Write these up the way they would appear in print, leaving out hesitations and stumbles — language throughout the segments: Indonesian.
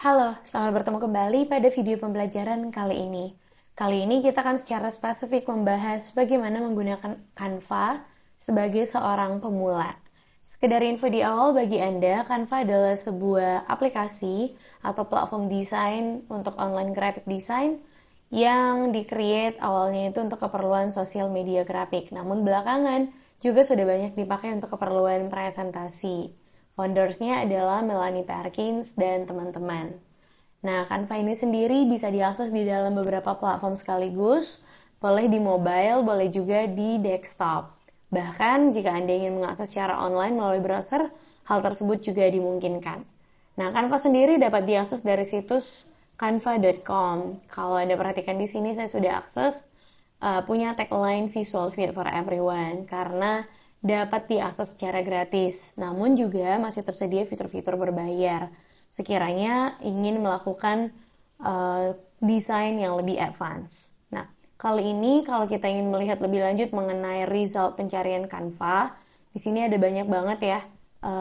Halo, selamat bertemu kembali pada video pembelajaran kali ini. Kali ini kita akan secara spesifik membahas bagaimana menggunakan Canva sebagai seorang pemula. Sekedar info di awal bagi Anda, Canva adalah sebuah aplikasi atau platform desain untuk online graphic design yang di-create awalnya itu untuk keperluan sosial media grafik. Namun belakangan juga sudah banyak dipakai untuk keperluan presentasi. Foundersnya adalah Melanie Perkins dan teman-teman. Nah, Canva ini sendiri bisa diakses di dalam beberapa platform sekaligus, boleh di mobile, boleh juga di desktop. Bahkan jika Anda ingin mengakses secara online melalui browser, hal tersebut juga dimungkinkan. Nah, Canva sendiri dapat diakses dari situs canva.com. Kalau Anda perhatikan di sini, saya sudah akses punya tagline Visual Fit for Everyone, karena dapat diakses secara gratis, namun juga masih tersedia fitur-fitur berbayar sekiranya ingin melakukan desain yang lebih advance. Nah, kali ini kalau kita ingin melihat lebih lanjut mengenai result pencarian Canva, di sini ada banyak banget ya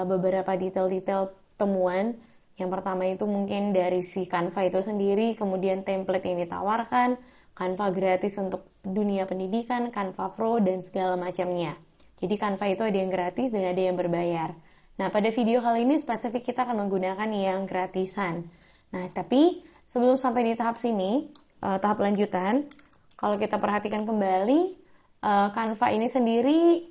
beberapa detail-detail temuan. Yang pertama itu mungkin dari si Canva itu sendiri, kemudian template yang ditawarkan, Canva gratis untuk dunia pendidikan, Canva Pro, dan segala macamnya. Jadi Canva itu ada yang gratis dan ada yang berbayar. Nah, pada video kali ini spesifik kita akan menggunakan yang gratisan. Nah, tapi sebelum sampai di tahap sini, tahap lanjutan, kalau kita perhatikan kembali, Canva ini sendiri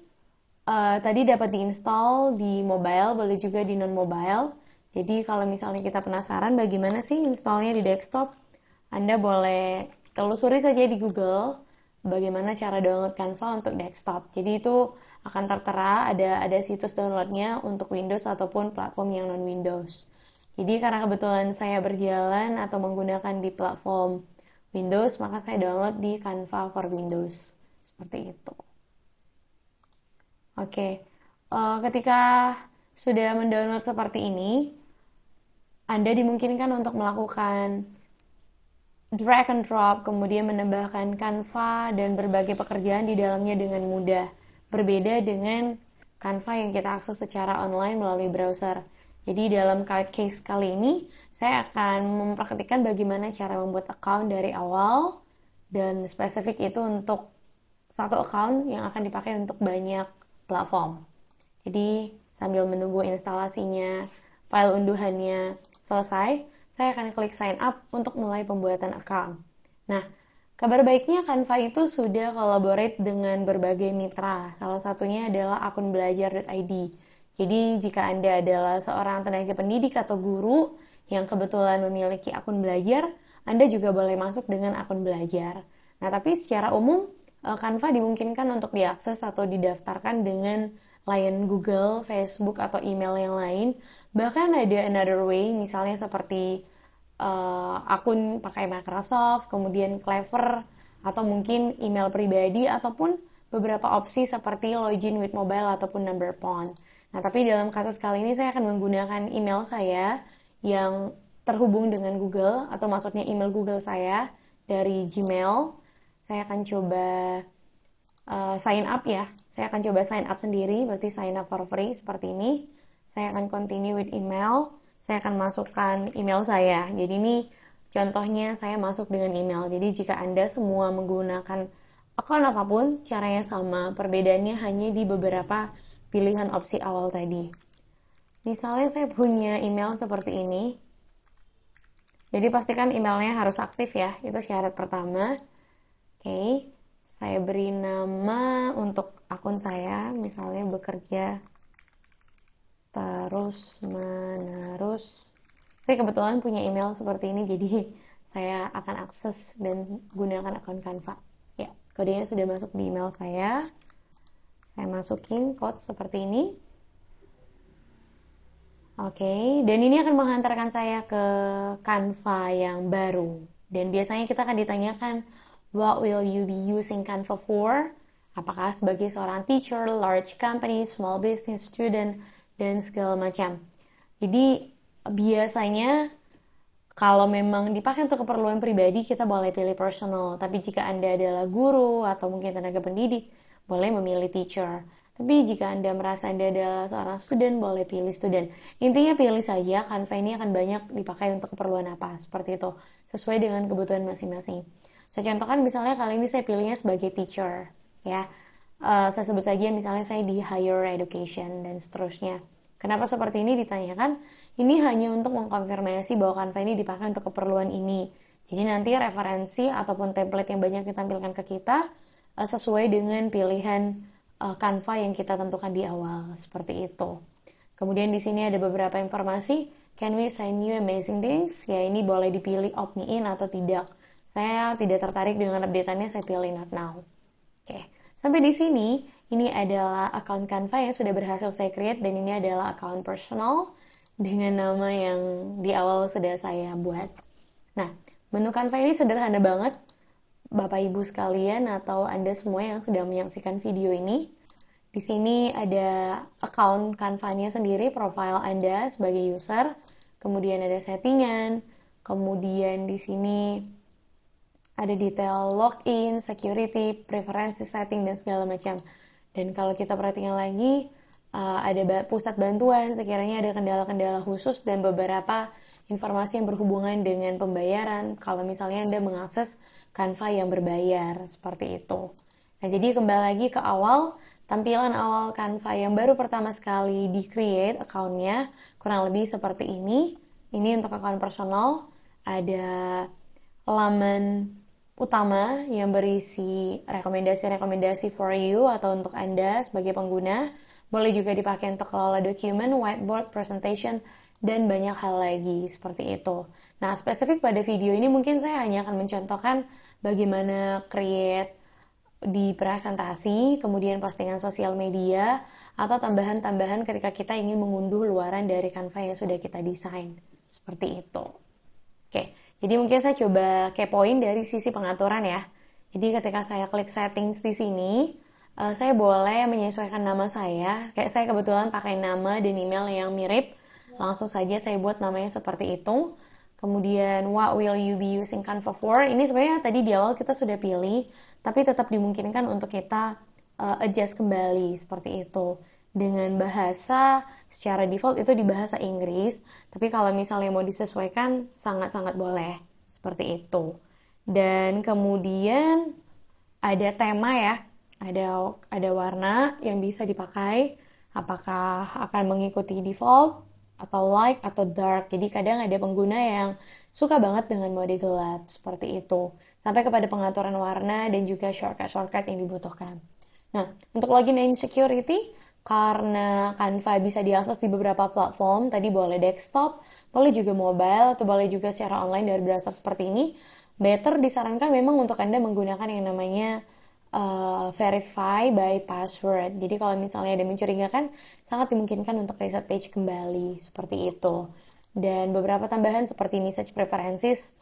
tadi dapat diinstal di mobile, boleh juga di non-mobile. Jadi kalau misalnya kita penasaran bagaimana sih installnya di desktop, Anda boleh telusuri saja di Google bagaimana cara download Canva untuk desktop. Jadi itu akan tertera ada situs downloadnya untuk Windows ataupun platform yang non-Windows. Jadi karena kebetulan saya berjalan atau menggunakan di platform Windows, maka saya download di Canva for Windows. Seperti itu. Oke, ketika sudah mendownload seperti ini, Anda dimungkinkan untuk melakukan drag and drop, kemudian menambahkan Canva dan berbagai pekerjaan di dalamnya dengan mudah. Berbeda dengan Canva yang kita akses secara online melalui browser. Jadi dalam case kali ini, saya akan mempraktikkan bagaimana cara membuat account dari awal, dan spesifik itu untuk satu account yang akan dipakai untuk banyak platform. Jadi sambil menunggu instalasinya, file unduhannya selesai, saya akan klik sign up untuk mulai pembuatan account. Nah, kabar baiknya Canva itu sudah collaborate dengan berbagai mitra. Salah satunya adalah akunbelajar.id. Jadi jika Anda adalah seorang tenaga pendidik atau guru yang kebetulan memiliki akun belajar, Anda juga boleh masuk dengan akun belajar. Nah, tapi secara umum Canva dimungkinkan untuk diakses atau didaftarkan dengan layanan Google, Facebook, atau email yang lain. Bahkan ada another way, misalnya seperti akun pakai Microsoft, kemudian Clever, atau mungkin email pribadi, ataupun beberapa opsi seperti login with mobile ataupun number phone. Nah, tapi dalam kasus kali ini saya akan menggunakan email saya yang terhubung dengan Google, atau maksudnya email Google saya dari Gmail. Saya akan coba sign up ya. Saya akan coba sign up sendiri, berarti sign up for free seperti ini. Saya akan continue with email. Saya akan masukkan email saya. Jadi ini contohnya saya masuk dengan email. Jadi jika Anda semua menggunakan account apapun, caranya sama. Perbedaannya hanya di beberapa pilihan opsi awal tadi. Misalnya saya punya email seperti ini. Jadi pastikan emailnya harus aktif ya. Itu syarat pertama. Oke. Saya beri nama untuk akun saya. Misalnya bekerja terus menerus. Saya kebetulan punya email seperti ini, jadi saya akan akses dan gunakan akun Canva. Ya, kodenya sudah masuk di email saya. Saya masukin code seperti ini. Oke, dan ini akan menghantarkan saya ke Canva yang baru. Dan biasanya kita akan ditanyakan, what will you be using Canva for? Apakah sebagai seorang teacher, large company, small business, student, dan segala macam. Jadi biasanya kalau memang dipakai untuk keperluan pribadi, kita boleh pilih personal. Tapi jika Anda adalah guru atau mungkin tenaga pendidik, boleh memilih teacher. Tapi jika Anda merasa Anda adalah seorang student, boleh pilih student. Intinya pilih saja, Canva ini akan banyak dipakai untuk keperluan apa, seperti itu, sesuai dengan kebutuhan masing-masing. Saya contohkan misalnya kali ini saya pilihnya sebagai teacher, ya. Saya sebut saja misalnya saya di higher education dan seterusnya. Kenapa seperti ini ditanyakan? Ini hanya untuk mengkonfirmasi bahwa Canva ini dipakai untuk keperluan ini. Jadi nanti referensi ataupun template yang banyak ditampilkan ke kita sesuai dengan pilihan Canva yang kita tentukan di awal, seperti itu. Kemudian di sini ada beberapa informasi. Can we send you amazing things? Ya, ini boleh dipilih opt me in atau tidak. Saya tidak tertarik dengan update-annya, saya pilih not now. Oke, sampai di sini, ini adalah account Canva yang sudah berhasil saya create, dan ini adalah account personal dengan nama yang di awal sudah saya buat. Nah, menu Canva ini sederhana banget, Bapak Ibu sekalian atau Anda semua yang sedang menyaksikan video ini. Di sini ada account Canva-nya sendiri, profile Anda sebagai user, kemudian ada settingan, kemudian di sini ada detail login, security, preferensi setting, dan segala macam. Dan kalau kita perhatikan lagi, ada pusat bantuan, sekiranya ada kendala-kendala khusus, dan beberapa informasi yang berhubungan dengan pembayaran, kalau misalnya Anda mengakses Canva yang berbayar, seperti itu. Nah, jadi kembali lagi ke awal, tampilan awal Canva yang baru pertama sekali di-create account-nya, kurang lebih seperti ini. Ini untuk account personal, ada laman utama yang berisi rekomendasi-rekomendasi for you atau untuk Anda sebagai pengguna. Boleh juga dipakai untuk kelola dokumen, whiteboard, presentation, dan banyak hal lagi seperti itu. Nah, spesifik pada video ini mungkin saya hanya akan mencontohkan bagaimana create di presentasi, kemudian postingan sosial media, atau tambahan-tambahan ketika kita ingin mengunduh luaran dari Canva yang sudah kita desain. Seperti itu. Oke, jadi mungkin saya coba kepoin dari sisi pengaturan ya. Jadi ketika saya klik settings di sini, saya boleh menyesuaikan nama saya. Kayak saya kebetulan pakai nama dan email yang mirip. Langsung saja saya buat namanya seperti itu. Kemudian, what will you be using Canva for? Ini sebenarnya tadi di awal kita sudah pilih, tapi tetap dimungkinkan untuk kita adjust kembali seperti itu. Dengan bahasa, secara default itu di bahasa Inggris, tapi kalau misalnya mau disesuaikan, sangat-sangat boleh. Seperti itu. Dan kemudian, ada tema ya, ada warna yang bisa dipakai, apakah akan mengikuti default, atau light atau dark. Jadi kadang ada pengguna yang suka banget dengan mode gelap seperti itu. Sampai kepada pengaturan warna dan juga shortcut yang dibutuhkan. Nah, untuk login and security, karena Canva bisa diakses di beberapa platform, tadi boleh desktop, boleh juga mobile, atau boleh juga secara online dari browser seperti ini. Better disarankan memang untuk Anda menggunakan yang namanya verify by password. Jadi kalau misalnya ada mencurigakan, sangat dimungkinkan untuk reset page kembali seperti itu. Dan beberapa tambahan seperti message preferences,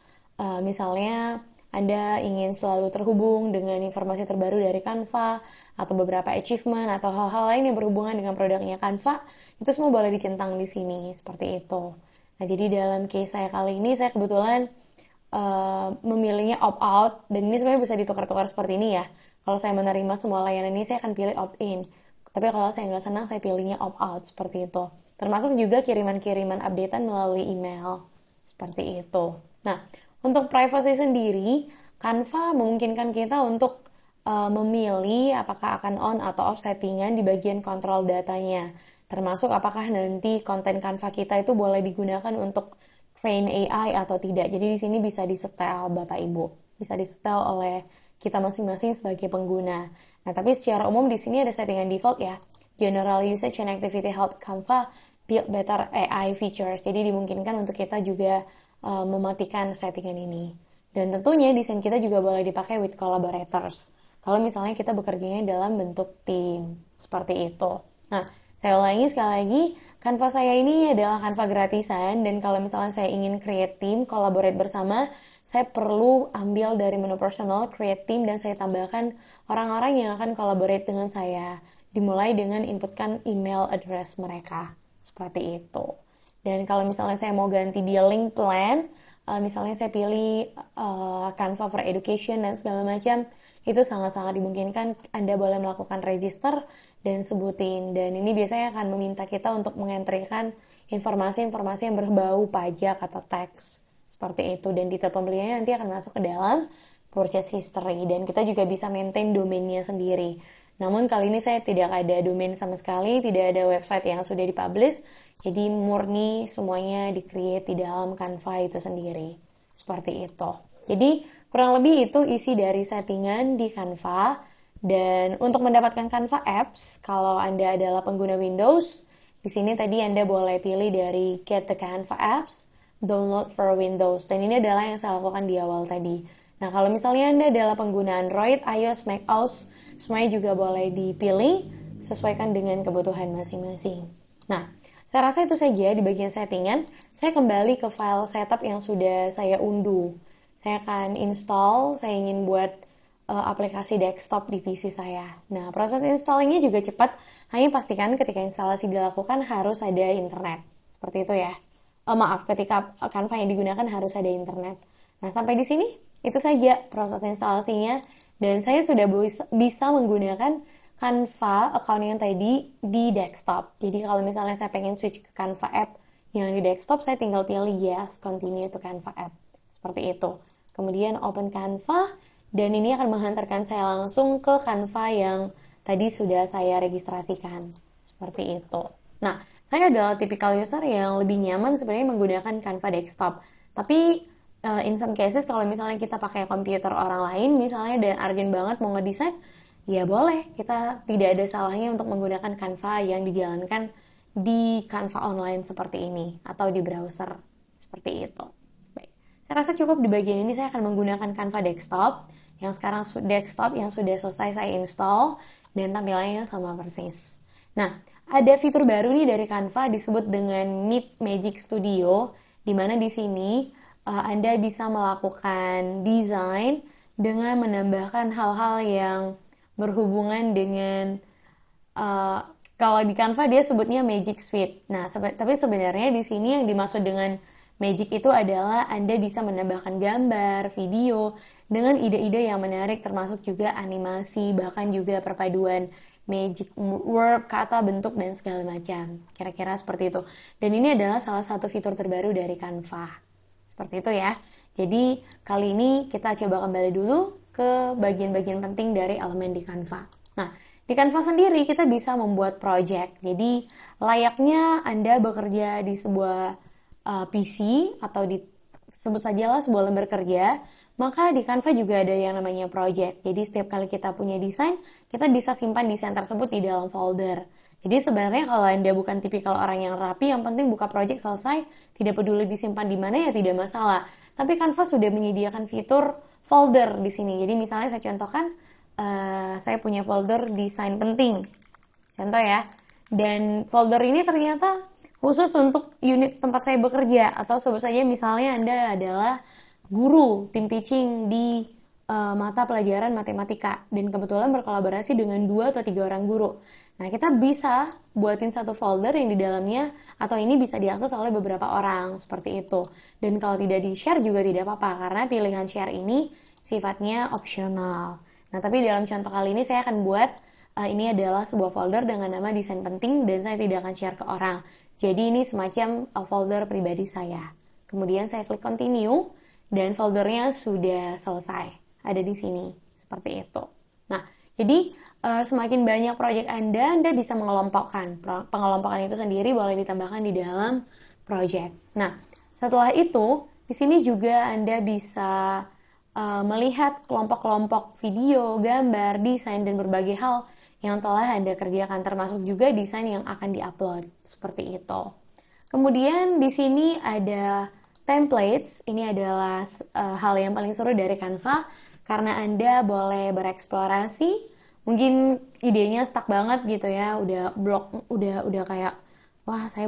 misalnya Anda ingin selalu terhubung dengan informasi terbaru dari Canva, atau beberapa achievement, atau hal-hal lain yang berhubungan dengan produknya Canva, itu semua boleh dicentang di sini, seperti itu. Nah, jadi dalam case saya kali ini, saya kebetulan memilihnya opt-out, dan ini sebenarnya bisa ditukar-tukar seperti ini ya. Kalau saya menerima semua layanan ini, saya akan pilih opt-in. Tapi kalau saya nggak senang, saya pilihnya opt-out, seperti itu. Termasuk juga kiriman-kiriman updatean melalui email, seperti itu. Nah, untuk privacy sendiri, Canva memungkinkan kita untuk memilih apakah akan on atau off settingan di bagian kontrol datanya. Termasuk apakah nanti konten Canva kita itu boleh digunakan untuk train AI atau tidak. Jadi di sini bisa disetel Bapak Ibu. Bisa disetel oleh kita masing-masing sebagai pengguna. Nah, tapi secara umum di sini ada settingan default ya. General usage and activity help Canva build better AI features. Jadi dimungkinkan untuk kita juga mematikan settingan ini. Dan tentunya desain kita juga boleh dipakai with collaborators. Kalau misalnya kita bekerjanya dalam bentuk tim. Seperti itu. Nah, saya ulangi sekali lagi, Canva saya ini adalah Canva gratisan, dan kalau misalnya saya ingin create team, collaborate bersama, saya perlu ambil dari menu personal, create team, dan saya tambahkan orang-orang yang akan collaborate dengan saya. Dimulai dengan inputkan email address mereka. Seperti itu. Dan kalau misalnya saya mau ganti billing plan, misalnya saya pilih Canva for Education dan segala macam, itu sangat-sangat dimungkinkan Anda boleh melakukan register dan sebutin. Dan ini biasanya akan meminta kita untuk mengentrikan informasi-informasi yang berbau pajak atau tax. Seperti itu. Dan detail pembeliannya nanti akan masuk ke dalam purchase history. Dan kita juga bisa maintain domainnya sendiri. Namun kali ini saya tidak ada domain sama sekali, tidak ada website yang sudah dipublish, jadi murni semuanya di-create di dalam Canva itu sendiri. Seperti itu. Jadi kurang lebih itu isi dari settingan di Canva. Dan untuk mendapatkan Canva Apps, kalau Anda adalah pengguna Windows, di sini tadi Anda boleh pilih dari Get the Canva Apps, Download for Windows. Dan ini adalah yang saya lakukan di awal tadi. Nah, kalau misalnya Anda adalah pengguna Android, iOS, macOS, semuanya juga boleh dipilih sesuaikan dengan kebutuhan masing-masing. Nah, saya rasa itu saja di bagian settingan. Saya kembali ke file setup yang sudah saya unduh. Saya akan install, saya ingin buat aplikasi desktop di PC saya. Nah, proses installingnya juga cepat. Hanya pastikan ketika instalasi dilakukan harus ada internet. Seperti itu ya. Ketika Canva yang digunakan harus ada internet. Nah, sampai di sini itu saja proses instalasinya. Dan saya sudah bisa menggunakan Canva account yang tadi di desktop. Jadi kalau misalnya saya pengen switch ke Canva app yang di desktop, saya tinggal pilih yes, continue to Canva app. Seperti itu. Kemudian open Canva, dan ini akan menghantarkan saya langsung ke Canva yang tadi sudah saya registrasikan. Seperti itu. Nah, saya adalah tipikal user yang lebih nyaman sebenarnya menggunakan Canva desktop. Tapi in some cases kalau misalnya kita pakai komputer orang lain misalnya dan urgent banget mau ngedesain, ya boleh, kita tidak ada salahnya untuk menggunakan Canva yang dijalankan di Canva online seperti ini atau di browser seperti itu. Baik, saya rasa cukup di bagian ini. Saya akan menggunakan Canva desktop yang sekarang desktop yang sudah selesai saya install dan tampilannya sama persis. Nah, ada fitur baru nih dari Canva disebut dengan Meet Magic Studio, di mana di sini Anda bisa melakukan desain dengan menambahkan hal-hal yang berhubungan dengan kalau di Canva dia sebutnya Magic Suite. Nah, tapi sebenarnya di sini yang dimaksud dengan Magic itu adalah Anda bisa menambahkan gambar, video dengan ide-ide yang menarik, termasuk juga animasi, bahkan juga perpaduan magic word, kata, bentuk, dan segala macam. Kira-kira seperti itu. Dan ini adalah salah satu fitur terbaru dari Canva. Seperti itu ya. Jadi kali ini kita coba kembali dulu ke bagian-bagian penting dari elemen di Canva. Nah, di Canva sendiri kita bisa membuat project. Jadi layaknya Anda bekerja di sebuah PC atau sebut sajalah sebuah lembar kerja, maka di Canva juga ada yang namanya project. Jadi setiap kali kita punya desain, kita bisa simpan desain tersebut di dalam folder. Jadi sebenarnya kalau Anda bukan tipikal orang yang rapi, yang penting buka project selesai, tidak peduli disimpan di mana ya tidak masalah. Tapi Canva sudah menyediakan fitur folder di sini. Jadi misalnya saya contohkan, saya punya folder desain penting. Contoh ya. Dan folder ini ternyata khusus untuk unit tempat saya bekerja. Atau sebut saja misalnya Anda adalah guru tim teaching di mata pelajaran matematika. Dan kebetulan berkolaborasi dengan 2 atau 3 orang guru. Nah, kita bisa buatin satu folder yang di dalamnya, atau ini bisa diakses oleh beberapa orang, seperti itu. Dan kalau tidak di-share juga tidak apa-apa, karena pilihan share ini sifatnya opsional. Nah, tapi dalam contoh kali ini saya akan buat, ini adalah sebuah folder dengan nama desain penting, dan saya tidak akan share ke orang. Jadi ini semacam folder pribadi saya. Kemudian saya klik continue, dan foldernya sudah selesai. Ada di sini, seperti itu. Nah, jadi semakin banyak proyek Anda bisa mengelompokkan. Pengelompokan itu sendiri boleh ditambahkan di dalam proyek. Nah, setelah itu, di sini juga Anda bisa melihat kelompok-kelompok video, gambar, desain, dan berbagai hal yang telah Anda kerjakan, termasuk juga desain yang akan diupload. Seperti itu. Kemudian di sini ada templates. Ini adalah hal yang paling seru dari Canva, karena Anda boleh bereksplorasi. Mungkin idenya stuck banget gitu ya, udah kayak, wah saya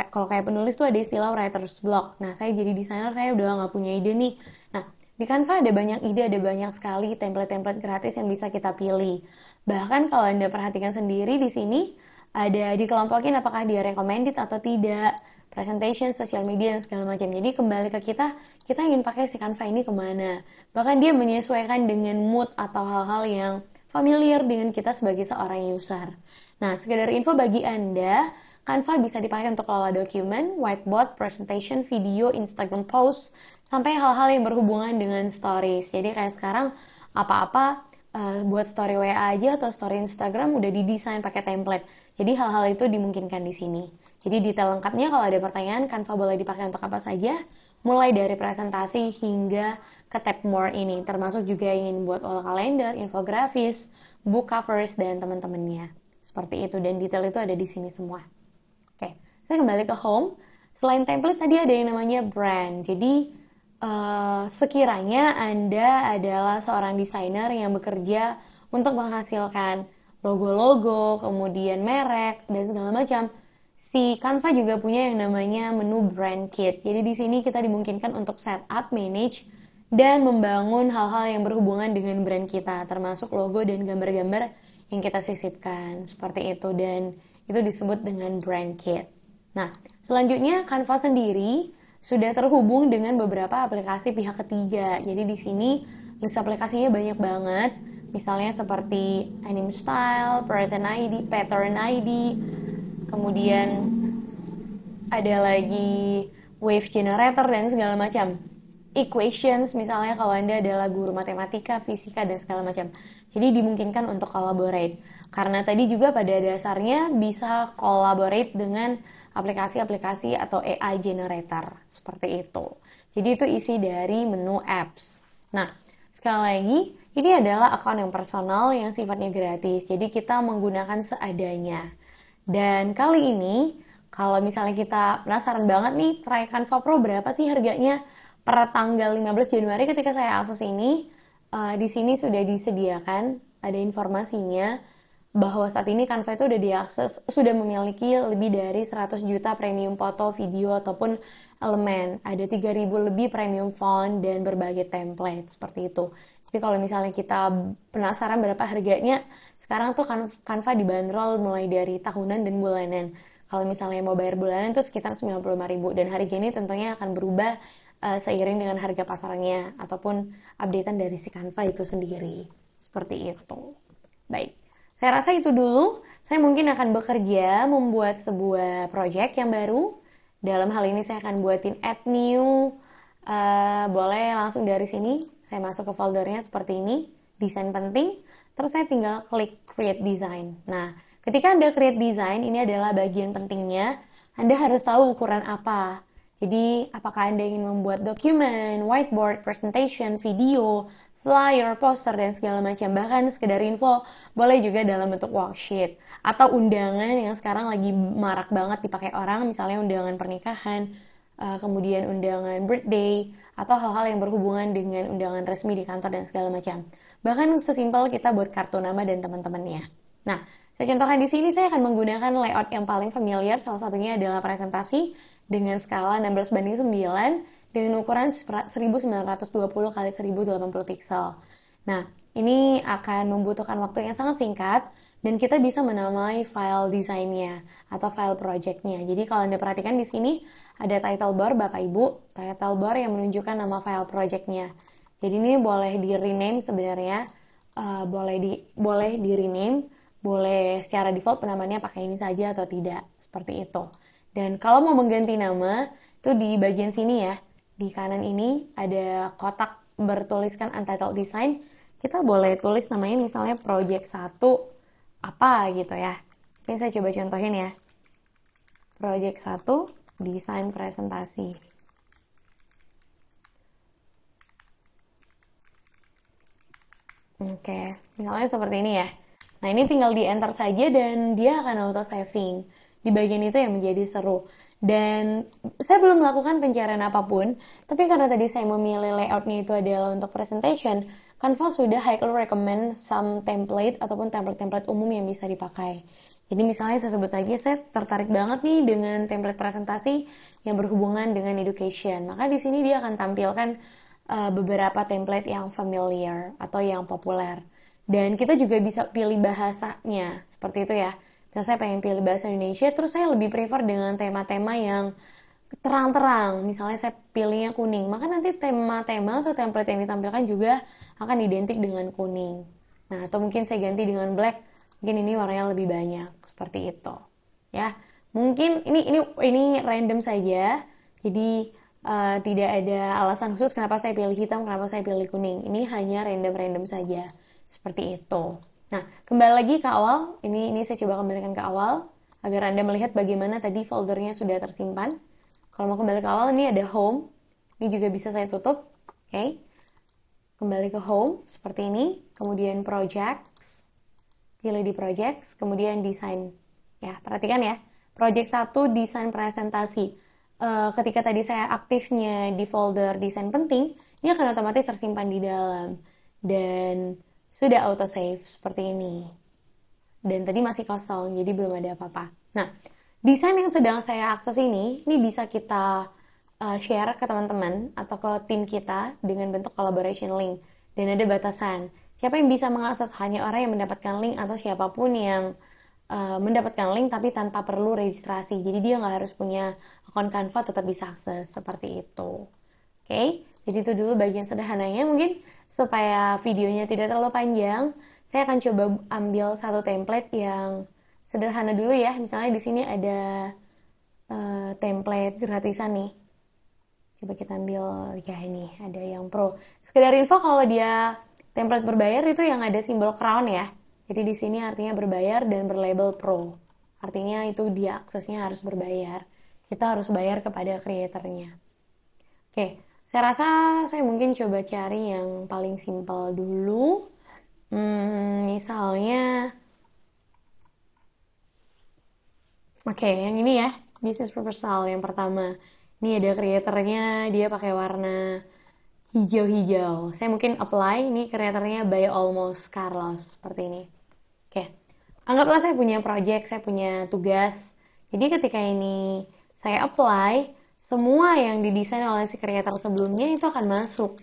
kalau kayak penulis tuh ada istilah writer's block. Nah, saya jadi desainer, saya udah nggak punya ide nih. Nah, di Canva ada banyak ide, ada banyak sekali template-template gratis yang bisa kita pilih. Bahkan kalau Anda perhatikan sendiri di sini ada dikelompokin apakah dia recommended atau tidak. presentation, social media, dan segala macam. Jadi kembali ke kita ingin pakai si Canva ini kemana. Bahkan dia menyesuaikan dengan mood atau hal-hal yang familiar dengan kita sebagai seorang user. Nah, sekedar info bagi Anda, Canva bisa dipakai untuk kelola dokumen, whiteboard, presentation, video, Instagram post, sampai hal-hal yang berhubungan dengan stories. Jadi kayak sekarang apa-apa buat story WA aja atau story Instagram udah didesain pakai template. Jadi hal-hal itu dimungkinkan di sini. Jadi detail lengkapnya kalau ada pertanyaan, Canva boleh dipakai untuk apa saja, mulai dari presentasi hingga ke tab more ini, termasuk juga ingin buat wall calendar, infografis, book covers, dan teman-temannya. Seperti itu, dan detail itu ada di sini semua. Oke, saya kembali ke home. Selain template, tadi ada yang namanya brand. Jadi, sekiranya Anda adalah seorang desainer yang bekerja untuk menghasilkan logo-logo, kemudian merek, dan segala macam, si Canva juga punya yang namanya menu brand kit. Jadi di sini kita dimungkinkan untuk setup, manage, dan membangun hal-hal yang berhubungan dengan brand kita, termasuk logo dan gambar-gambar yang kita sisipkan. Seperti itu, dan itu disebut dengan brand kit. Nah, selanjutnya Canva sendiri sudah terhubung dengan beberapa aplikasi pihak ketiga. Jadi di sini list aplikasinya banyak banget. Misalnya seperti Anime Style, Pattern ID, kemudian ada lagi Wave Generator dan segala macam. Equations misalnya kalau Anda adalah guru matematika, fisika, dan segala macam. Jadi dimungkinkan untuk collaborate. Karena tadi juga pada dasarnya bisa collaborate dengan aplikasi-aplikasi atau AI generator. Seperti itu. Jadi itu isi dari menu apps. Nah, sekali lagi, ini adalah akun yang personal yang sifatnya gratis. Jadi kita menggunakan seadanya. Dan kali ini, kalau misalnya kita penasaran banget nih, try Canva Pro berapa sih harganya? Per tanggal 15 Januari ketika saya akses ini, di sini sudah disediakan, ada informasinya, bahwa saat ini Canva itu udah diakses, sudah memiliki lebih dari 100 juta premium foto, video, ataupun elemen. Ada 3.000 lebih premium font dan berbagai template, seperti itu. Jadi kalau misalnya kita penasaran berapa harganya, sekarang tuh Canva dibanderol mulai dari tahunan dan bulanan. Kalau misalnya mau bayar bulanan itu sekitar 95.000, dan harga ini tentunya akan berubah seiring dengan harga pasarnya ataupun updatean dari si Canva itu sendiri. Seperti itu. Baik. Saya rasa itu dulu. Saya mungkin akan bekerja membuat sebuah project yang baru. Dalam hal ini saya akan buatin add new. Boleh langsung dari sini. Saya masuk ke foldernya seperti ini. Desain penting. Terus saya tinggal klik create design. Nah, ketika Anda create design, ini adalah bagian pentingnya. Anda harus tahu ukuran apa. Jadi, apakah Anda ingin membuat dokumen, whiteboard, presentation, video, flyer, poster, dan segala macam. Bahkan sekedar info, boleh juga dalam bentuk worksheet. Atau undangan yang sekarang lagi marak banget dipakai orang, misalnya undangan pernikahan, kemudian undangan birthday, atau hal-hal yang berhubungan dengan undangan resmi di kantor dan segala macam. Bahkan sesimpel kita buat kartu nama dan teman-temannya. Nah, saya contohkan di sini, saya akan menggunakan layout yang paling familiar, salah satunya adalah presentasi dengan skala 16:9 dengan ukuran 1920 x 1080 pixel. Nah, ini akan membutuhkan waktu yang sangat singkat dan kita bisa menamai file desainnya atau file projectnya. Jadi kalau Anda perhatikan di sini ada title bar Bapak Ibu, title bar yang menunjukkan nama file projectnya. Jadi ini boleh di rename sebenarnya, boleh di rename, boleh secara default penamaannya pakai ini saja atau tidak, seperti itu. Dan kalau mau mengganti nama, itu di bagian sini ya, di kanan ini ada kotak bertuliskan Untitled Design. Kita boleh tulis namanya misalnya Project 1 apa gitu ya. Ini saya coba contohin ya. Project 1 Desain Presentasi. Oke, misalnya seperti ini ya. Nah, ini tinggal di enter saja dan dia akan auto saving. Di bagian itu yang menjadi seru. Dan saya belum melakukan pencarian apapun, tapi karena tadi saya memilih layoutnya itu adalah untuk presentation, Canva sudah highly recommend some template ataupun template-template umum yang bisa dipakai. Jadi misalnya saya sebut saja, saya tertarik banget nih dengan template presentasi yang berhubungan dengan education. Maka di sini dia akan tampilkan beberapa template yang familiar atau yang populer. Dan kita juga bisa pilih bahasanya, seperti itu ya. Dan saya pengen pilih bahasa Indonesia, terus saya lebih prefer dengan tema-tema yang terang-terang, misalnya saya pilihnya kuning, maka nanti tema-tema atau template yang ditampilkan juga akan identik dengan kuning. Nah, atau mungkin saya ganti dengan black, mungkin ini warnanya lebih banyak, seperti itu. Ya, mungkin ini random saja, jadi tidak ada alasan khusus kenapa saya pilih hitam, kenapa saya pilih kuning. Ini hanya random-random saja, seperti itu. Nah, kembali lagi ke awal, ini saya coba kembalikan ke awal, agar Anda melihat bagaimana tadi foldernya sudah tersimpan. Kalau mau kembali ke awal, ini ada home. Ini juga bisa saya tutup. Oke. Kembali ke home, seperti ini. Kemudian projects. Pilih di projects. Kemudian desain. Ya, perhatikan ya. Project 1, desain presentasi. Ketika tadi saya aktifnya di folder desain penting, ini akan otomatis tersimpan di dalam. Dan sudah auto-save seperti ini. Dan tadi masih kosong, jadi belum ada apa-apa. Nah, desain yang sedang saya akses ini bisa kita share ke teman-teman atau ke tim kita dengan bentuk collaboration link. Dan ada batasan. Siapa yang bisa mengakses? Hanya orang yang mendapatkan link atau siapapun yang mendapatkan link tapi tanpa perlu registrasi. Jadi dia nggak harus punya akun Canva, tetap bisa akses seperti itu. Oke, jadi itu dulu bagian sederhananya. Mungkin supaya videonya tidak terlalu panjang, saya akan coba ambil satu template yang sederhana dulu ya. Misalnya di sini ada template gratisan nih. Coba kita ambil ya, ini ada yang pro. Sekedar info, kalau dia template berbayar itu yang ada simbol crown ya. Jadi di sini artinya berbayar dan berlabel pro. Artinya itu dia aksesnya harus berbayar. Kita harus bayar kepada kreatornya. Oke, saya rasa saya mungkin coba cari yang paling simpel dulu. Misalnya oke, yang ini ya, business proposal yang pertama. Ini ada kreatornya, dia pakai warna hijau-hijau. Saya mungkin apply, ini kreatornya by Almost Carlos, seperti ini. Oke, anggaplah saya punya project, saya punya tugas. Jadi ketika ini saya apply, semua yang didesain oleh si kreator sebelumnya itu akan masuk.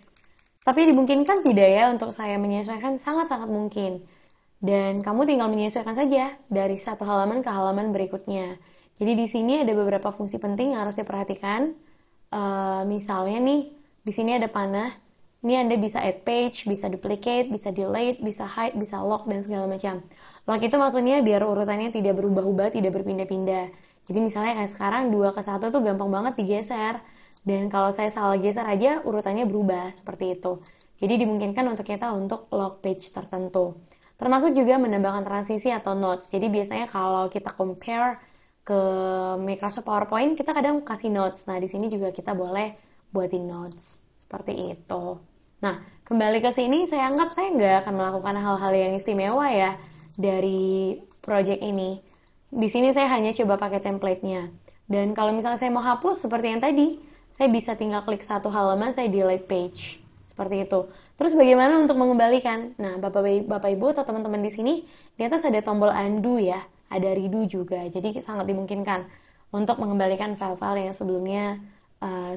Tapi dimungkinkan tidak ya untuk saya menyesuaikan? Sangat-sangat mungkin. Dan kamu tinggal menyesuaikan saja dari satu halaman ke halaman berikutnya. Jadi di sini ada beberapa fungsi penting yang harus diperhatikan. Misalnya nih, di sini ada panah. Ini Anda bisa add page, bisa duplicate, bisa delete, bisa hide, bisa lock, dan segala macam. Lock itu maksudnya biar urutannya tidak berubah-ubah, tidak berpindah-pindah. Jadi misalnya kayak sekarang 2 ke 1 tuh gampang banget digeser. Dan kalau saya salah geser aja, urutannya berubah seperti itu. Jadi dimungkinkan untuk kita untuk lock page tertentu. Termasuk juga menambahkan transisi atau notes. Jadi biasanya kalau kita compare ke Microsoft PowerPoint, kita kadang kasih notes. Nah, di sini juga kita boleh buatin notes. Seperti itu. Nah, kembali ke sini, saya anggap saya nggak akan melakukan hal-hal yang istimewa ya dari project ini. Di sini saya hanya coba pakai template-nya. Dan kalau misalnya saya mau hapus seperti yang tadi, saya bisa tinggal klik satu halaman, saya delete page. Seperti itu. Terus bagaimana untuk mengembalikan? Nah, Bapak Ibu atau teman-teman di sini, di atas ada tombol undo ya, ada redo juga. Jadi sangat dimungkinkan untuk mengembalikan file-file yang sebelumnya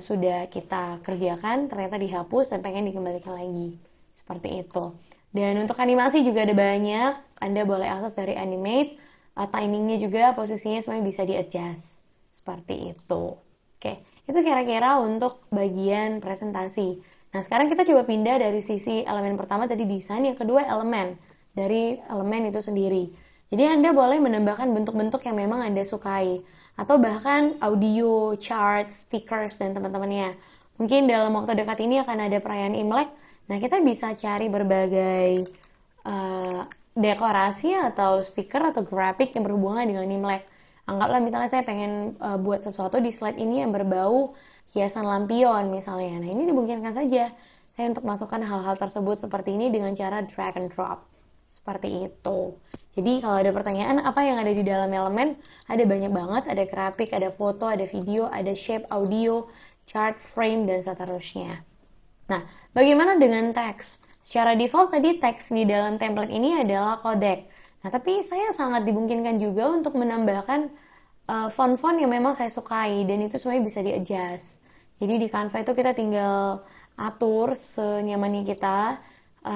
sudah kita kerjakan, ternyata dihapus dan pengen dikembalikan lagi. Seperti itu. Dan untuk animasi juga ada banyak. Anda boleh akses dari animate, timingnya juga, posisinya semuanya bisa di-adjust. Seperti itu. Oke, itu kira-kira untuk bagian presentasi. Nah, sekarang kita coba pindah dari sisi elemen pertama tadi desain, yang kedua elemen. Dari elemen itu sendiri. Jadi Anda boleh menambahkan bentuk-bentuk yang memang Anda sukai. Atau bahkan audio, charts, stickers, dan teman-temannya. Mungkin dalam waktu dekat ini akan ada perayaan Imlek. Nah, kita bisa cari berbagai dekorasi atau stiker atau grafik yang berhubungan dengan Imlek. Anggaplah misalnya saya pengen buat sesuatu di slide ini yang berbau hiasan lampion misalnya. Nah, ini dimungkinkan saja saya untuk masukkan hal-hal tersebut seperti ini dengan cara drag and drop. Seperti itu. Jadi kalau ada pertanyaan apa yang ada di dalam elemen, ada banyak banget. Ada grafik, ada foto, ada video, ada shape, audio, chart, frame, dan seterusnya. Nah, bagaimana dengan teks? Secara default tadi teks di dalam template ini adalah codec. Nah, tapi saya sangat dimungkinkan juga untuk menambahkan font-font yang memang saya sukai, dan itu semuanya bisa di-adjust. Jadi di Canva itu kita tinggal atur senyamannya kita,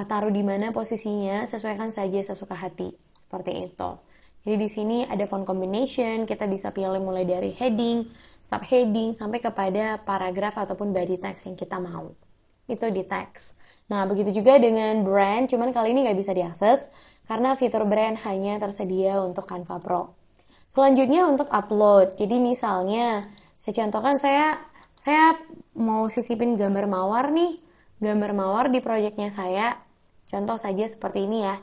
taruh di mana posisinya, sesuaikan saja sesuka hati. Seperti itu. Jadi di sini ada font combination, kita bisa pilih mulai dari heading, subheading, sampai kepada paragraf ataupun body text yang kita mau. Itu di text. Nah, begitu juga dengan brand, cuman kali ini nggak bisa diakses karena fitur brand hanya tersedia untuk Canva Pro. Selanjutnya untuk upload. Jadi misalnya, saya contohkan saya mau sisipin gambar mawar nih, gambar mawar di proyeknya saya. Contoh saja seperti ini ya.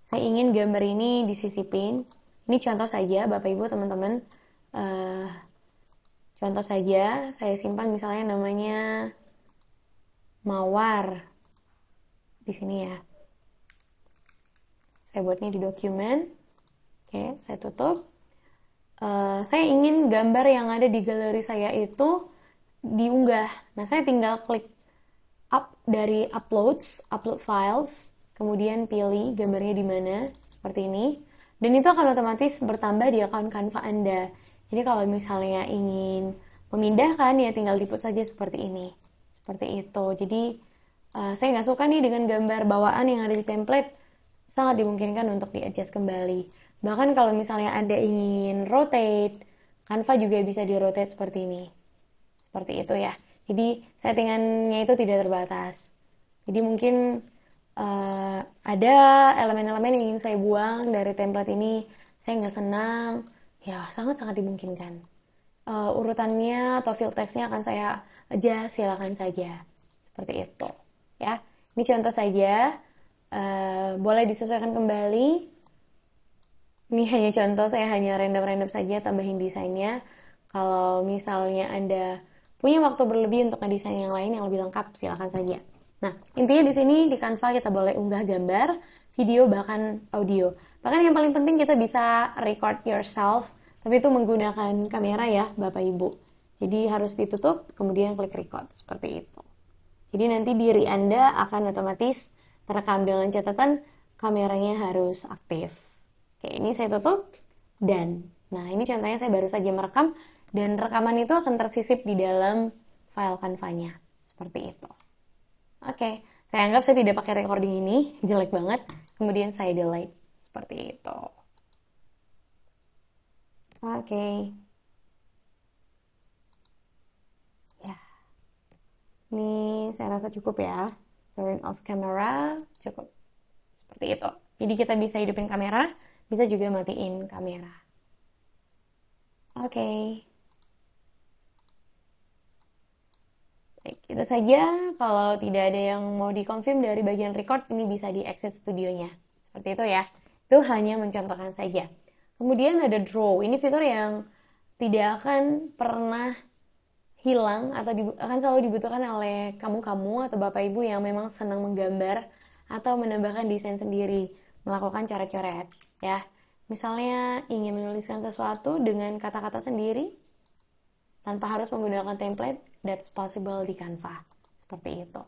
Saya ingin gambar ini disisipin. Ini contoh saja, Bapak Ibu teman-teman. Contoh saja, saya simpan misalnya namanya mawar di sini ya. Saya buatnya di dokumen. Oke, saya tutup. Saya ingin gambar yang ada di galeri saya itu diunggah. Nah, saya tinggal klik up dari upload files, kemudian pilih gambarnya di mana, seperti ini. Dan itu akan otomatis bertambah di akun Canva Anda. Jadi kalau misalnya ingin memindahkan, ya tinggal di-put saja seperti ini. Seperti itu. Jadi saya nggak suka nih dengan gambar bawaan yang ada di template, sangat dimungkinkan untuk di-adjust kembali. Bahkan kalau misalnya Anda ingin rotate, Canva juga bisa di-rotate seperti ini. Seperti itu ya. Jadi settingannya itu tidak terbatas. Jadi mungkin ada elemen-elemen yang ingin saya buang dari template ini, saya nggak senang, ya sangat-sangat dimungkinkan. Urutannya atau field text-nya akan saya adjust, silakan saja. Seperti itu. Ya, ini contoh saja, boleh disesuaikan kembali. Ini hanya contoh, saya hanya random-random saja tambahin desainnya. Kalau misalnya Anda punya waktu berlebih untuk ngedesain yang lain yang lebih lengkap, silakan saja. Nah, intinya di sini di Canva kita boleh unggah gambar, video, bahkan audio. Bahkan yang paling penting kita bisa record yourself, tapi itu menggunakan kamera ya, Bapak Ibu. Jadi harus ditutup, kemudian klik record, seperti itu. Jadi nanti diri Anda akan otomatis terekam dengan catatan kameranya harus aktif. Oke, ini saya tutup, dan nah ini contohnya saya baru saja merekam, dan rekaman itu akan tersisip di dalam file Canva-nya, seperti itu. Oke, saya anggap saya tidak pakai recording ini, jelek banget, kemudian saya delete, seperti itu. Oke. Ya, ini saya rasa cukup ya, turn off camera, cukup, seperti itu. Jadi kita bisa hidupin kamera, bisa juga matiin kamera. Oke. Baik, itu saja. Kalau tidak ada yang mau dikonfirm dari bagian record, ini bisa di exit studionya. Seperti itu ya. Itu hanya mencontohkan saja. Kemudian ada draw. Ini fitur yang tidak akan pernah hilang atau akan selalu dibutuhkan oleh kamu-kamu atau Bapak Ibu yang memang senang menggambar atau menambahkan desain sendiri, melakukan coret-coret ya. Misalnya ingin menuliskan sesuatu dengan kata-kata sendiri tanpa harus menggunakan template, that's possible di Canva. Seperti itu.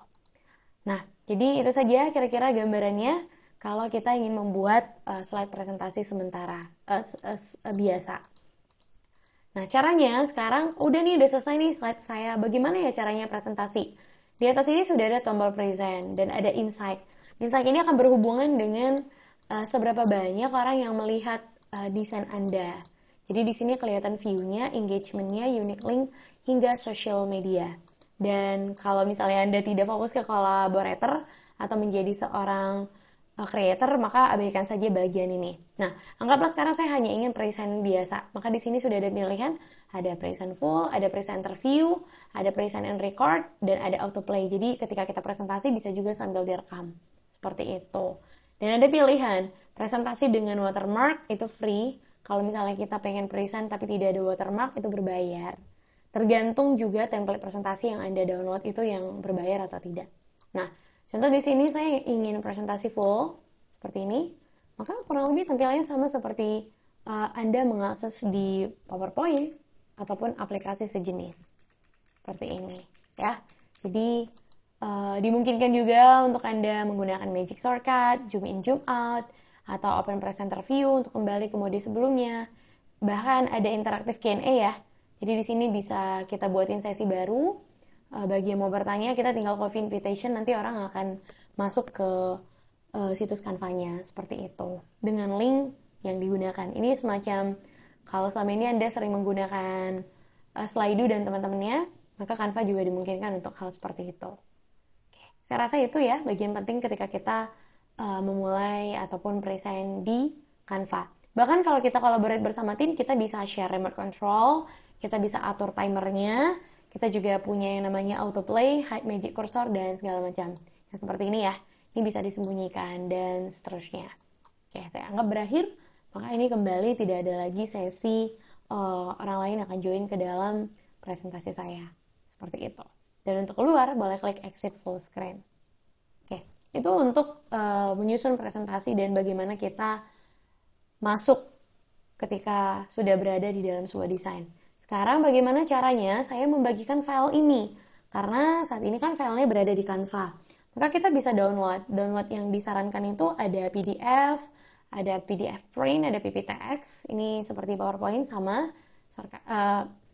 Nah, jadi itu saja kira-kira gambarannya kalau kita ingin membuat slide presentasi sementara, biasa. Nah, caranya sekarang udah selesai nih slide saya. Bagaimana ya caranya presentasi? Di atas ini sudah ada tombol present dan ada insight. Insight ini akan berhubungan dengan seberapa banyak orang yang melihat desain Anda. Jadi di sini kelihatan view-nya, engagement-nya, unique link, hingga social media. Dan kalau misalnya Anda tidak fokus ke collaborator atau menjadi seorang creator, maka abaikan saja bagian ini. Nah, anggaplah sekarang saya hanya ingin present biasa. Maka di sini sudah ada pilihan, ada present full, ada presenter view, ada present and record, dan ada autoplay. Jadi ketika kita presentasi bisa juga sambil direkam. Seperti itu. Dan ada pilihan, presentasi dengan watermark itu free. Kalau misalnya kita pengen present tapi tidak ada watermark, itu berbayar. Tergantung juga template presentasi yang Anda download itu yang berbayar atau tidak. Nah, contoh di sini saya ingin presentasi full, seperti ini. Maka kurang lebih tampilannya sama seperti Anda mengakses di PowerPoint ataupun aplikasi sejenis. Seperti ini, ya. Jadi, dimungkinkan juga untuk Anda menggunakan Magic Shortcut, Zoom in, Zoom out, atau Open Presenter View untuk kembali ke mode sebelumnya. Bahkan ada interaktif Q&A ya. Jadi di sini bisa kita buatin sesi baru. Bagi yang mau bertanya, kita tinggal copy invitation, nanti orang akan masuk ke situs Canva-nya seperti itu. Dengan link yang digunakan. Ini semacam, kalau selama ini Anda sering menggunakan Slido dan teman-temannya, maka Canva juga dimungkinkan untuk hal seperti itu. Oke, saya rasa itu ya bagian penting ketika kita memulai ataupun present di Canva. Bahkan kalau kita collaborate bersama tim, kita bisa share remote control, kita bisa atur timernya, kita juga punya yang namanya autoplay, hide magic cursor, dan segala macam. Yang seperti ini ya, ini bisa disembunyikan dan seterusnya. Oke, saya anggap berakhir, maka ini kembali tidak ada lagi sesi orang lain akan join ke dalam presentasi saya. Seperti itu. Dan untuk keluar, boleh klik exit full screen. Oke, itu untuk menyusun presentasi dan bagaimana kita masuk ketika sudah berada di dalam sebuah desain. Sekarang bagaimana caranya saya membagikan file ini? Karena saat ini kan filenya berada di Canva. Maka kita bisa download. Download yang disarankan itu ada PDF, ada PDF print, ada PPTX. Ini seperti PowerPoint sama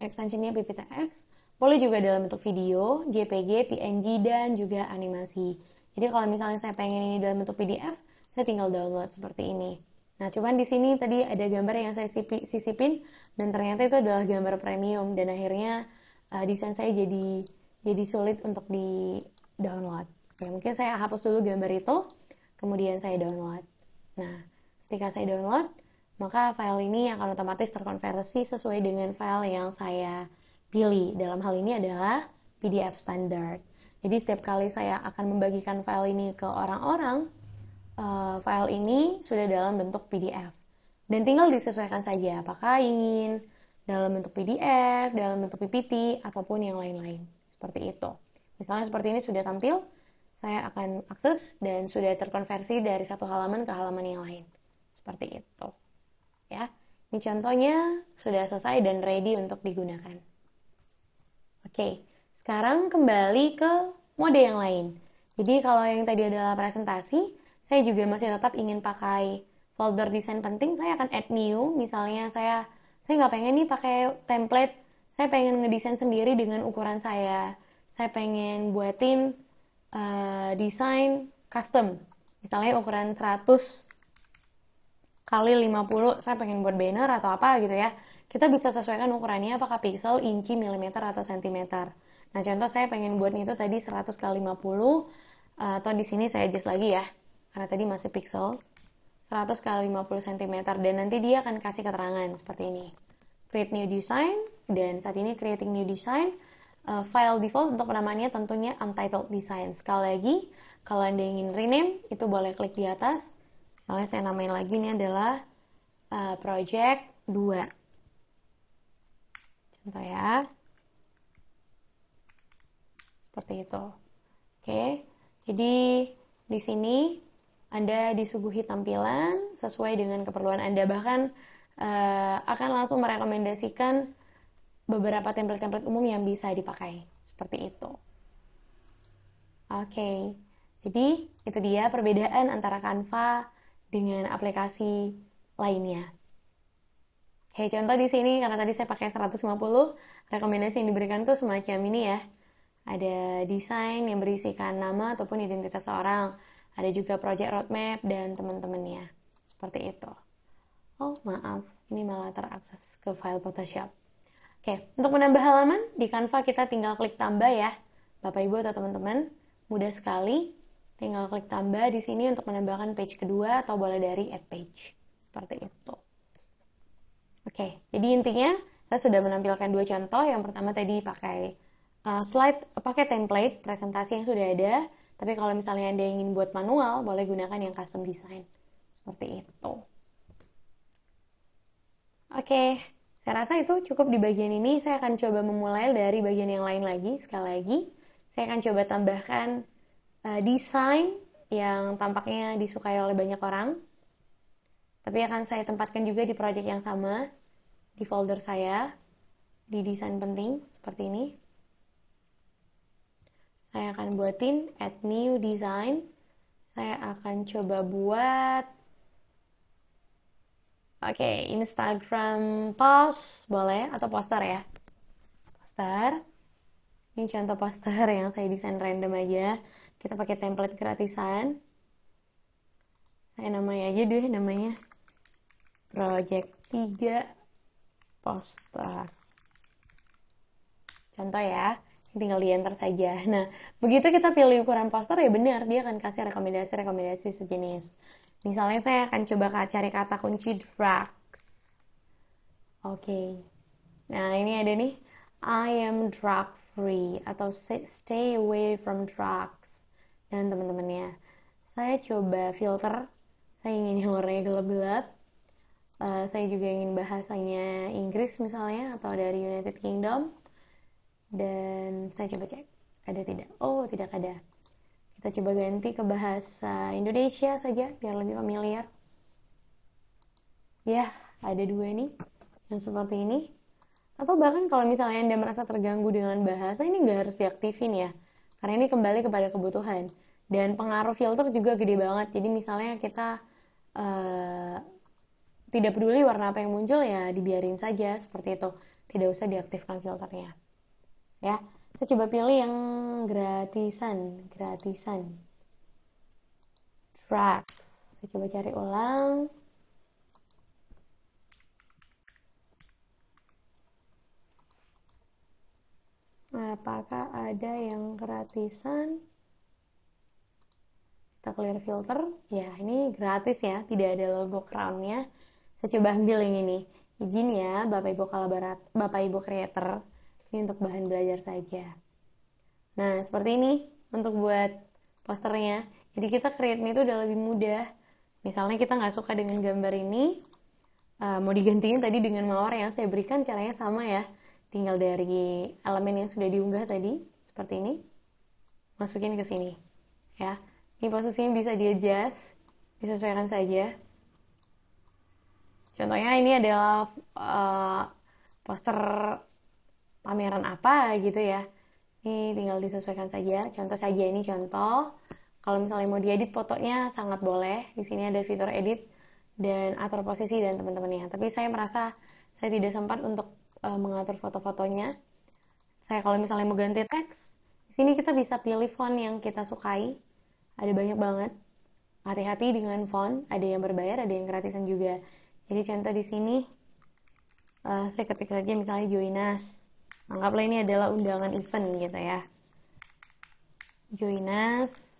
extensionnya PPTX. Boleh juga dalam bentuk video, JPG, PNG, dan juga animasi. Jadi kalau misalnya saya pengen ini dalam bentuk PDF, saya tinggal download seperti ini. Nah, cuman di sini tadi ada gambar yang saya sisipin, dan ternyata itu adalah gambar premium, dan akhirnya desain saya jadi sulit untuk di download. Oke, mungkin saya hapus dulu gambar itu, kemudian saya download. Nah, ketika saya download, maka file ini akan otomatis terkonversi sesuai dengan file yang saya pilih. Dalam hal ini adalah PDF standard. Jadi setiap kali saya akan membagikan file ini ke orang-orang, file ini sudah dalam bentuk PDF. Dan tinggal disesuaikan saja apakah ingin dalam bentuk PDF, dalam bentuk PPT, ataupun yang lain-lain. Seperti itu. Misalnya seperti ini sudah tampil, saya akan akses dan sudah terkonversi dari satu halaman ke halaman yang lain. Seperti itu. Ya, ini contohnya sudah selesai dan ready untuk digunakan. Oke, sekarang kembali ke mode yang lain. Jadi kalau yang tadi adalah presentasi, saya juga masih tetap ingin pakai folder desain penting. Saya akan add new. Misalnya saya nggak pengen nih pakai template. Saya pengen ngedesain sendiri dengan ukuran saya. Saya pengen buatin desain custom. Misalnya ukuran 100 kali 50, saya pengen buat banner atau apa gitu ya. Kita bisa sesuaikan ukurannya apakah pixel, inci, milimeter, atau sentimeter. Nah, contoh saya pengen buat itu tadi 100 kali 50, atau di sini saya adjust lagi ya, karena tadi masih pixel. 100 kali 50 cm, dan nanti dia akan kasih keterangan seperti ini. Create new design, dan saat ini creating new design. File default untuk penamaannya tentunya untitled design. Sekali lagi, kalau Anda ingin rename, itu boleh klik di atas. Misalnya saya namain lagi, ini adalah project 2. Contoh ya. Seperti itu. Oke. Jadi di sini Anda disuguhi tampilan sesuai dengan keperluan Anda. Bahkan akan langsung merekomendasikan beberapa template-template umum yang bisa dipakai. Seperti itu. Oke. Jadi itu dia perbedaan antara Canva dengan aplikasi lainnya. Oke, contoh di sini karena tadi saya pakai 150, rekomendasi yang diberikan tuh semacam ini ya. Ada desain yang berisikan nama ataupun identitas seorang. Ada juga project roadmap dan teman-temannya. Seperti itu. Oh, maaf. Ini malah terakses ke file Photoshop. Oke, untuk menambah halaman, di Canva kita tinggal klik tambah ya. Bapak, Ibu, atau teman-teman. Mudah sekali. Tinggal klik tambah di sini untuk menambahkan page kedua atau boleh dari add page. Seperti itu. Oke, jadi intinya saya sudah menampilkan dua contoh. Yang pertama tadi pakai slide, pakai template presentasi yang sudah ada. Tapi kalau misalnya Anda ingin buat manual, boleh gunakan yang custom design. Seperti itu. Oke, saya rasa itu cukup di bagian ini. Saya akan coba memulai dari bagian yang lain lagi. Sekali lagi, saya akan coba tambahkan desain yang tampaknya disukai oleh banyak orang. Tapi akan saya tempatkan juga di project yang sama, di folder saya, di desain penting, seperti ini. Saya akan buatin add new design. Saya akan coba buat Instagram post, boleh, atau poster ya. Poster. Ini contoh poster yang saya desain random aja. Kita pakai template gratisan. Saya namanya aja deh namanya. project 3 poster. Contoh ya, tinggal di enter saja. Nah, begitu kita pilih ukuran poster ya benar, dia akan kasih rekomendasi-rekomendasi sejenis. Misalnya saya akan coba cari kata kunci drugs. Oke. Nah, ini ada nih, I am drug free atau stay away from drugs. Dan teman-temannya, saya coba filter. Saya ingin yang warnanya gelap-gelap. Saya juga ingin bahasanya Inggris misalnya atau dari United Kingdom. Dan saya coba cek, ada tidak? Oh, tidak ada. Kita coba ganti ke bahasa Indonesia saja, biar lebih familiar. Ya, ada 2 nih, yang seperti ini. Atau bahkan kalau misalnya Anda merasa terganggu dengan bahasa, ini nggak harus diaktifin ya. Karena ini kembali kepada kebutuhan. Dan pengaruh filter juga gede banget. Jadi misalnya kita tidak peduli warna apa yang muncul, ya dibiarin saja seperti itu. Tidak usah diaktifkan filternya. Ya, saya coba pilih yang gratisan. Drugs. Saya coba cari ulang. Apakah ada yang gratisan? Kita clear filter. Ya, ini gratis ya, tidak ada logo crown-nya. Saya coba ambil yang ini. Izin ya, Bapak Ibu creator. Ini untuk bahan belajar saja. Nah, seperti ini untuk buat posternya. Jadi kita create-nya itu udah lebih mudah. Misalnya kita nggak suka dengan gambar ini, mau digantiin tadi dengan mawar yang saya berikan, caranya sama ya. Tinggal dari elemen yang sudah diunggah tadi, seperti ini, masukin ke sini. Ya, ini posisinya bisa di-adjust, disesuaikan saja. Contohnya ini adalah poster pameran apa gitu ya. Ini tinggal disesuaikan saja. Contoh saja ini contoh. Kalau misalnya mau diedit fotonya sangat boleh. Di sini ada fitur edit dan atur posisi dan teman-temannya. Tapi saya merasa saya tidak sempat untuk mengatur foto-fotonya. Saya kalau misalnya mau ganti teks, di sini kita bisa pilih font yang kita sukai. Ada banyak banget. Hati-hati dengan font. Ada yang berbayar, ada yang gratisan juga. Jadi contoh di sini saya ketik saja misalnya join us. Anggaplah ini adalah undangan event gitu ya. Join us.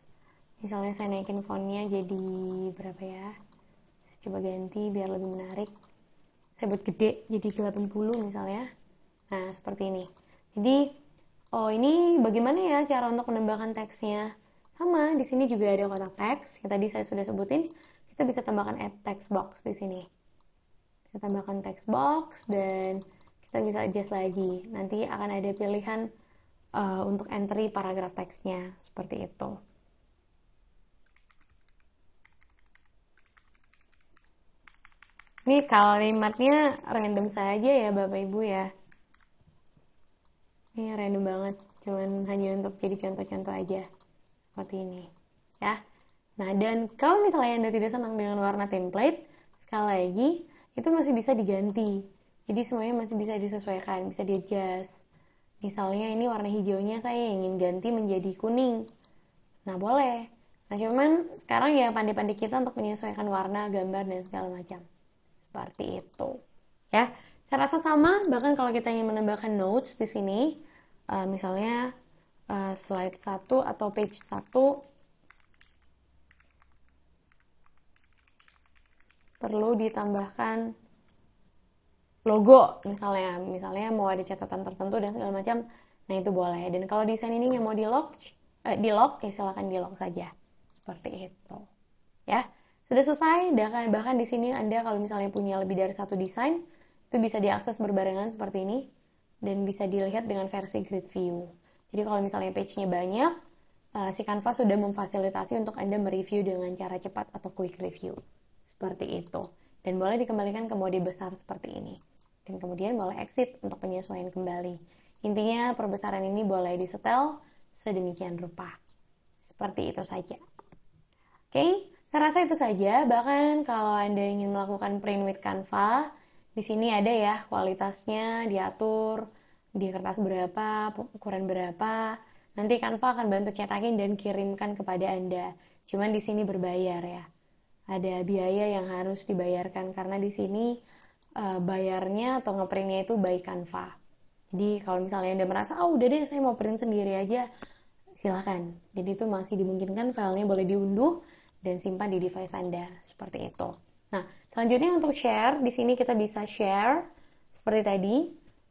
Misalnya saya naikin fontnya jadi berapa ya? Coba ganti biar lebih menarik. Saya buat gede jadi 80 misalnya. Nah, seperti ini. Jadi, ini bagaimana ya cara untuk menambahkan teksnya? Sama, di sini juga ada kotak teks. Yang tadi saya sudah sebutin. Kita bisa tambahkan add text box di sini. Bisa tambahkan text box dan kita bisa adjust lagi. Nanti akan ada pilihan untuk entry paragraf teksnya. Seperti itu. Ini kalimatnya random saja ya Bapak Ibu ya. Ini random banget. Cuman hanya untuk jadi contoh-contoh aja. Seperti ini. Ya. Nah, dan kalau misalnya Anda tidak senang dengan warna template, sekali lagi, itu masih bisa diganti. Jadi semuanya masih bisa disesuaikan, bisa di-adjust. Misalnya ini warna hijaunya saya ingin ganti menjadi kuning. Nah, boleh. Nah, cuman sekarang ya pandai-pandai kita untuk menyesuaikan warna, gambar, dan segala macam. Seperti itu. Ya, saya rasa sama, bahkan kalau kita ingin menambahkan notes di sini, misalnya slide 1 atau page 1, perlu ditambahkan logo misalnya mau ada catatan tertentu dan segala macam, nah itu boleh. Dan kalau desain ini yang mau di lock ya silakan di lock saja, seperti itu ya. Sudah selesai. Bahkan di sini Anda kalau misalnya punya lebih dari satu desain, itu bisa diakses berbarengan seperti ini dan bisa dilihat dengan versi grid view. Jadi kalau misalnya page-nya banyak, si Canva sudah memfasilitasi untuk Anda mereview dengan cara cepat atau quick review. Seperti itu. Dan boleh dikembalikan ke mode besar seperti ini. Dan kemudian boleh exit untuk penyesuaian kembali. Intinya perbesaran ini boleh disetel sedemikian rupa. Seperti itu saja. Oke, saya rasa itu saja. Bahkan kalau Anda ingin melakukan print with Canva, di sini ada ya kualitasnya diatur, di kertas berapa, ukuran berapa. Nanti Canva akan bantu cetakin dan kirimkan kepada Anda. Cuman di sini berbayar ya. ada biaya yang harus dibayarkan karena di sini bayarnya atau ngeprintnya itu by Canva. Jadi kalau misalnya Anda merasa, udah deh saya mau print sendiri aja, silahkan. Jadi itu masih dimungkinkan, filenya boleh diunduh dan simpan di device Anda, seperti itu. Nah, selanjutnya untuk share, di sini kita bisa share seperti tadi,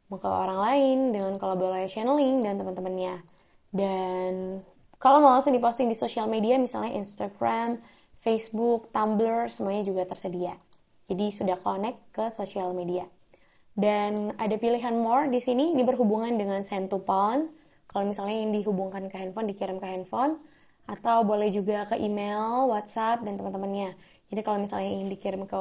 mau ke orang lain dengan collaboration link dan teman-temannya. Dan kalau mau langsung diposting di sosial media, misalnya Instagram, Facebook, Tumblr, semuanya juga tersedia. Jadi sudah connect ke sosial media. Dan ada pilihan more di sini, ini berhubungan dengan send to phone. Kalau misalnya yang dihubungkan ke handphone, dikirim ke handphone. Atau boleh juga ke email, WhatsApp, dan teman-temannya. Jadi kalau misalnya ingin dikirim ke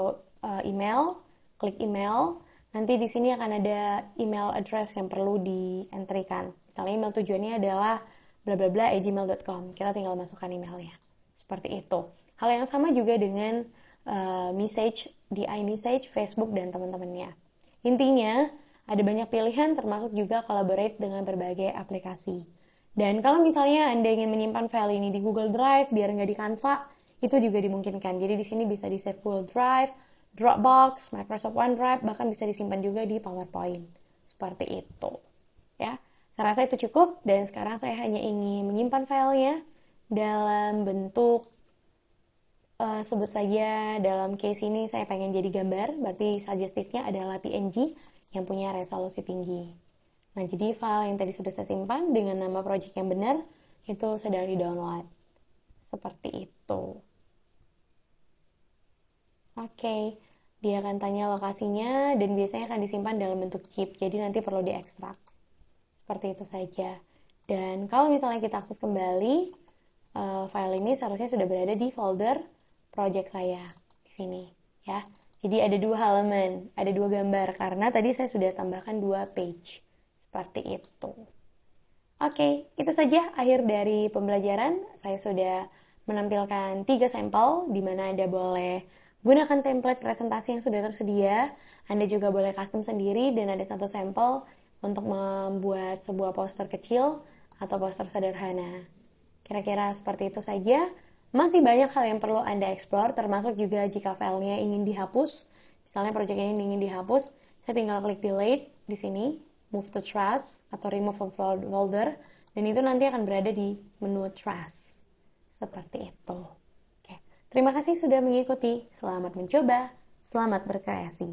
email, klik email. Nanti di sini akan ada email address yang perlu di-entrykan. Misalnya email tujuannya adalah blablabla@gmail.com. Kita tinggal masukkan emailnya. Seperti itu. Hal yang sama juga dengan message di iMessage, Facebook, dan teman-temannya. Intinya, ada banyak pilihan termasuk juga collaborate dengan berbagai aplikasi. Dan kalau misalnya Anda ingin menyimpan file ini di Google Drive biar nggak di Canva, itu juga dimungkinkan. Jadi di sini bisa di-save Google Drive, Dropbox, Microsoft OneDrive, bahkan bisa disimpan juga di PowerPoint. Seperti itu. Ya, saya rasa itu cukup, dan sekarang saya hanya ingin menyimpan filenya dalam bentuk sebut saja dalam case ini saya pengen jadi gambar, berarti suggested-nya adalah PNG yang punya resolusi tinggi. Nah, jadi file yang tadi sudah saya simpan dengan nama project yang benar, itu sedang di-download. Seperti itu. Oke, dia akan tanya lokasinya dan biasanya akan disimpan dalam bentuk zip, jadi nanti perlu diekstrak. Seperti itu saja. Dan kalau misalnya kita akses kembali, file ini seharusnya sudah berada di folder project saya di sini, ya. Jadi ada 2 halaman, ada 2 gambar karena tadi saya sudah tambahkan 2 page. Seperti itu. Oke, itu saja akhir dari pembelajaran. Saya sudah menampilkan 3 sampel di mana Anda boleh gunakan template presentasi yang sudah tersedia. Anda juga boleh custom sendiri dan ada 1 sampel untuk membuat sebuah poster kecil atau poster sederhana. Kira-kira seperti itu saja. Masih banyak hal yang perlu Anda explore, termasuk juga jika filenya ingin dihapus. Misalnya project ini ingin dihapus, saya tinggal klik delete di sini, move to trash atau remove from folder, dan itu nanti akan berada di menu trash. Seperti itu. Oke. Terima kasih sudah mengikuti. Selamat mencoba, selamat berkreasi.